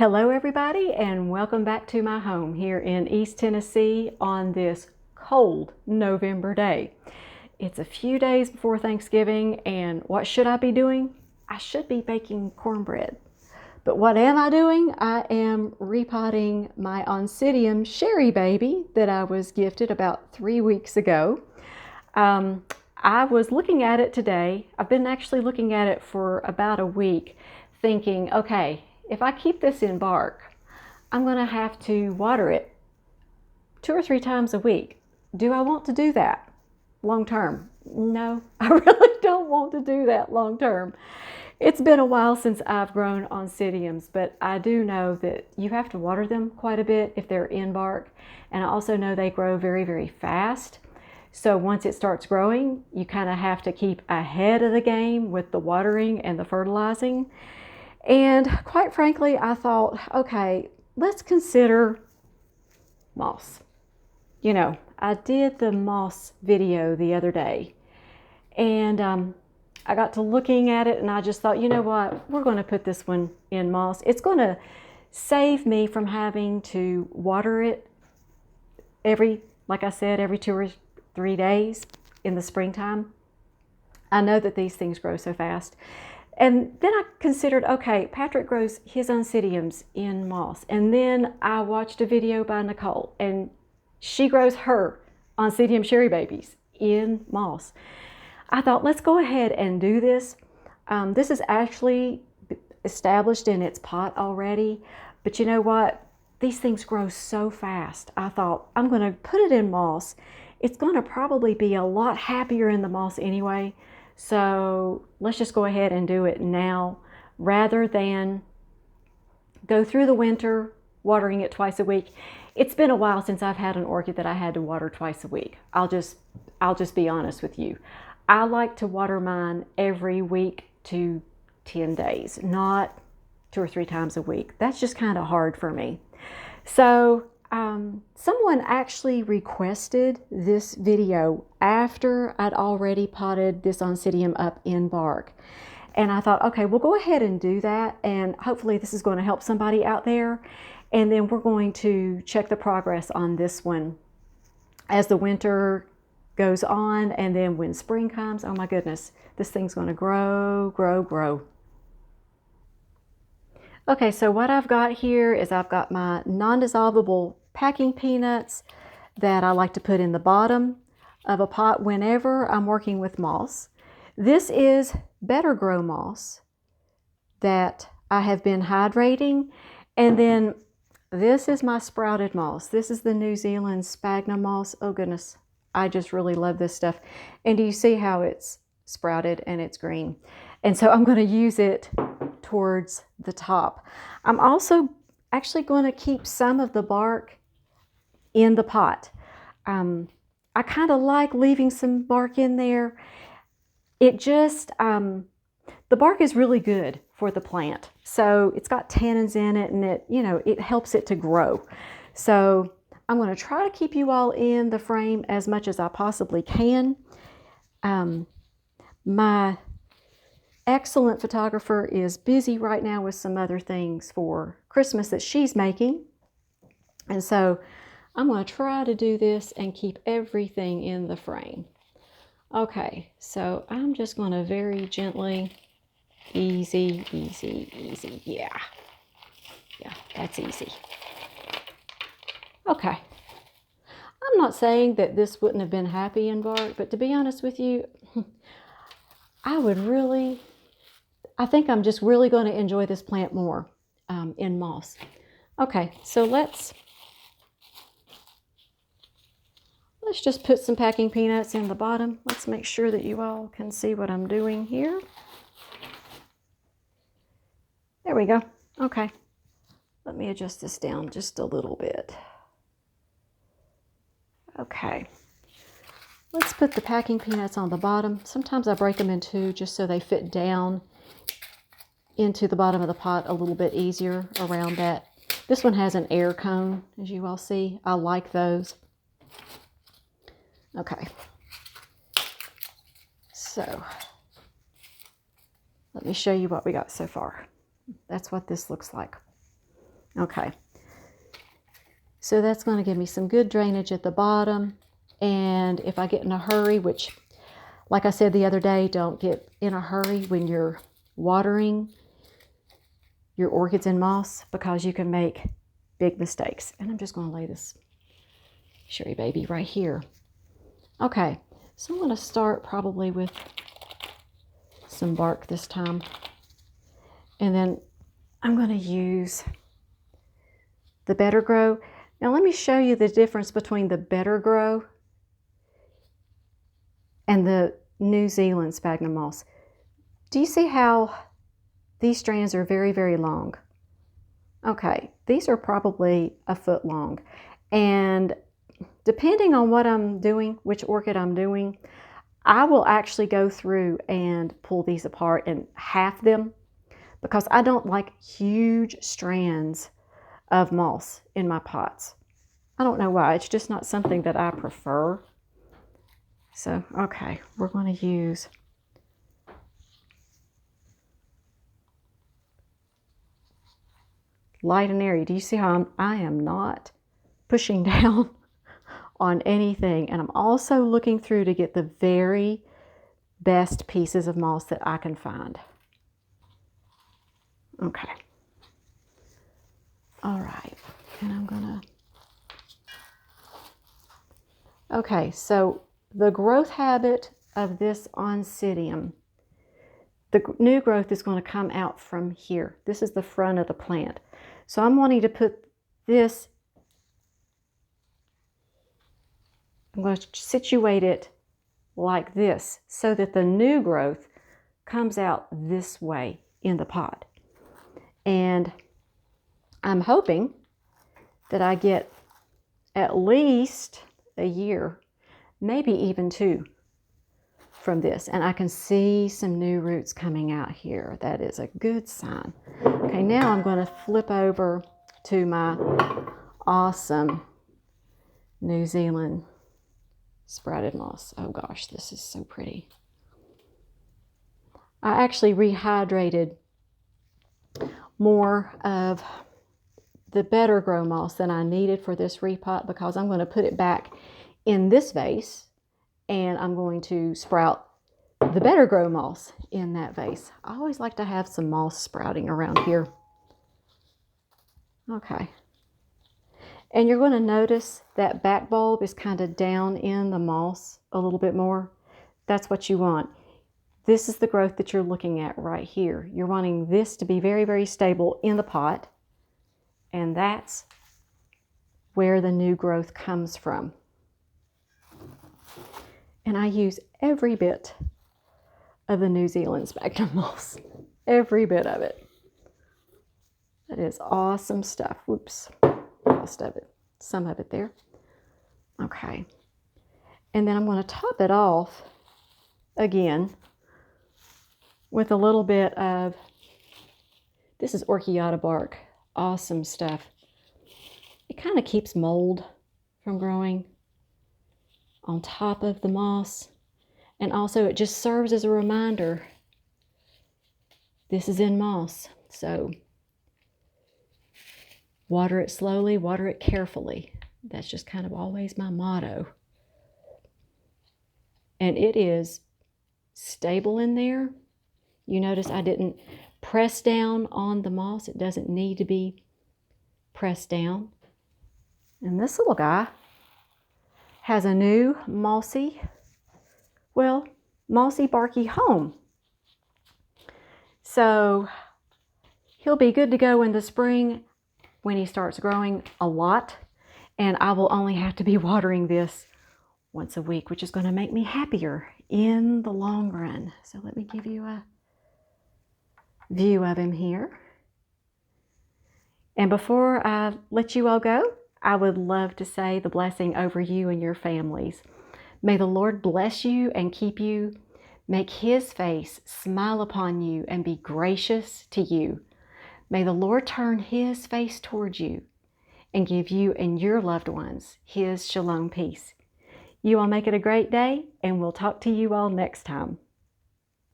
Hello everybody, and welcome back to my home here in East Tennessee on this cold November day. It's a few days before Thanksgiving, and what should I be doing? I should be baking cornbread. But what am I doing? I am repotting my Oncidium Sharry baby that I was gifted about 3 weeks ago. I was looking at it today. I've been actually looking at it for about a week, thinking, okay, if I keep this in bark, I'm going to have to water it 2 or 3 times a week. Do I want to do that long term? No, I really don't want to do that long term. It's been a while since I've grown Oncidiums, but I do know that you have to water them quite a bit if they're in bark. And I also know they grow very, very fast. So once it starts growing, you kind of have to keep ahead of the game with the watering and the fertilizing. And quite frankly, I thought, okay, let's consider moss. You know, I did the moss video the other day, and I got to looking at it, and I just thought, you know what, we're going to put this one in moss. It's going to save me from having to water it like I said, every 2 or 3 days in the springtime. I know that these things grow so fast. And then I considered, okay, Patrick grows his Oncidiums in moss. And then I watched a video by Nicole, and she grows her Oncidium Sharry babies in moss. I thought, let's go ahead and do this. This is actually established in its pot already. But you know what? These things grow so fast. I thought, I'm going to put it in moss. It's going to probably be a lot happier in the moss anyway. So let's just go ahead and do it now rather than go through the winter watering it twice a week. It's been a while since I've had an orchid that I had to water twice a week. I'll just be honest with you. I like to water mine every week to 10 days, not 2 or 3 times a week. That's just kind of hard for me. So someone actually requested this video after I'd already potted this Oncidium up in bark. And I thought, okay, we'll go ahead and do that. And hopefully this is going to help somebody out there. And then we're going to check the progress on this one as the winter goes on. And then when spring comes, oh my goodness, this thing's going to grow, grow, grow. Okay, so what I've got here is I've got my non-dissolvable packing peanuts that I like to put in the bottom of a pot whenever I'm working with moss. This is Better Grow moss that I have been hydrating. And then this is my sprouted moss. This is the New Zealand sphagnum moss. Oh goodness, I just really love this stuff. And do you see how it's sprouted and it's green? And so I'm going to use it towards the top. I'm also actually going to keep some of the bark in the pot. I kind of like leaving some bark in there. It just, the bark is really good for the plant. So it's got tannins in it, and it helps it to grow. So I'm going to try to keep you all in the frame as much as I possibly can. My excellent photographer is busy right now with some other things for Christmas that she's making. And so I'm going to try to do this and keep everything in the frame. Okay, so I'm just going to very gently, easy, yeah, that's easy. Okay, I'm not saying that this wouldn't have been happy in bark, but to be honest with you, I think I'm just really going to enjoy this plant more in moss. Okay, so let's just put some packing peanuts in the bottom. Let's make sure that you all can see what I'm doing here. There we go. Okay, let me adjust this down just a little bit. Okay, let's put the packing peanuts on the bottom. Sometimes I break them in 2 just so they fit down into the bottom of the pot a little bit easier around that. This one has an air cone, as you all see. I like those. Okay, so let me show you what we got so far. That's what this looks like. Okay. So that's going to give me some good drainage at the bottom. And if I get in a hurry, which, like I said the other day, don't get in a hurry when you're watering your orchids and moss, because you can make big mistakes. And I'm just going to lay this Sharry baby right here. Okay, so I'm going to start probably with some bark this time. And then I'm going to use the Better Grow. Now let me show you the difference between the Better Grow and the New Zealand sphagnum moss. Do you see how these strands are very, very long? Okay, these are probably a foot long. And depending on what I'm doing, which orchid I'm doing, I will actually go through and pull these apart and half them, because I don't like huge strands of moss in my pots. I don't know why. It's just not something that I prefer. So, okay, we're going to use light and airy. Do you see how I am not pushing down on anything? And I'm also looking through to get the very best pieces of moss that I can find. Okay. All right. And I'm gonna... Okay, so the growth habit of this Oncidium, the new growth is going to come out from here. This is the front of the plant. So I'm wanting to put this, I'm going to situate it like this so that the new growth comes out this way in the pot. And I'm hoping that I get at least a year, maybe even 2 from this, and I can see some new roots coming out here. That is a good sign. Okay, now I'm going to flip over to my awesome New Zealand sprouted moss. Oh gosh, this is so pretty. I actually rehydrated more of the Better Grow moss than I needed for this repot, because I'm going to put it back in this vase and I'm going to sprout the Better Grow moss in that vase. I always like to have some moss sprouting around here. Okay. And you're going to notice that back bulb is kind of down in the moss a little bit more. That's what you want. This is the growth that you're looking at right here. You're wanting this to be very, very stable in the pot. And that's where the new growth comes from. And I use every bit of the New Zealand sphagnum moss. Every bit of it. That is awesome stuff. Whoops, most of it. Some of it there. Okay. And then I'm going to top it off again with a little bit of, this is Orchid bark. Awesome stuff. It kind of keeps mold from growing on top of the moss. And also it just serves as a reminder, this is in moss. So water it slowly, water it carefully. That's just kind of always my motto. And it is stable in there. You notice I didn't press down on the moss. It doesn't need to be pressed down. And this little guy has a new mossy barky home. So he'll be good to go in the spring when he starts growing a lot. And I will only have to be watering this once a week, which is going to make me happier in the long run. So let me give you a view of him here. And before I let you all go, I would love to say the blessing over you and your families. May the Lord bless you and keep you, make his face smile upon you and be gracious to you. May the Lord turn his face towards you and give you and your loved ones his shalom peace. You all make it a great day, and we'll talk to you all next time.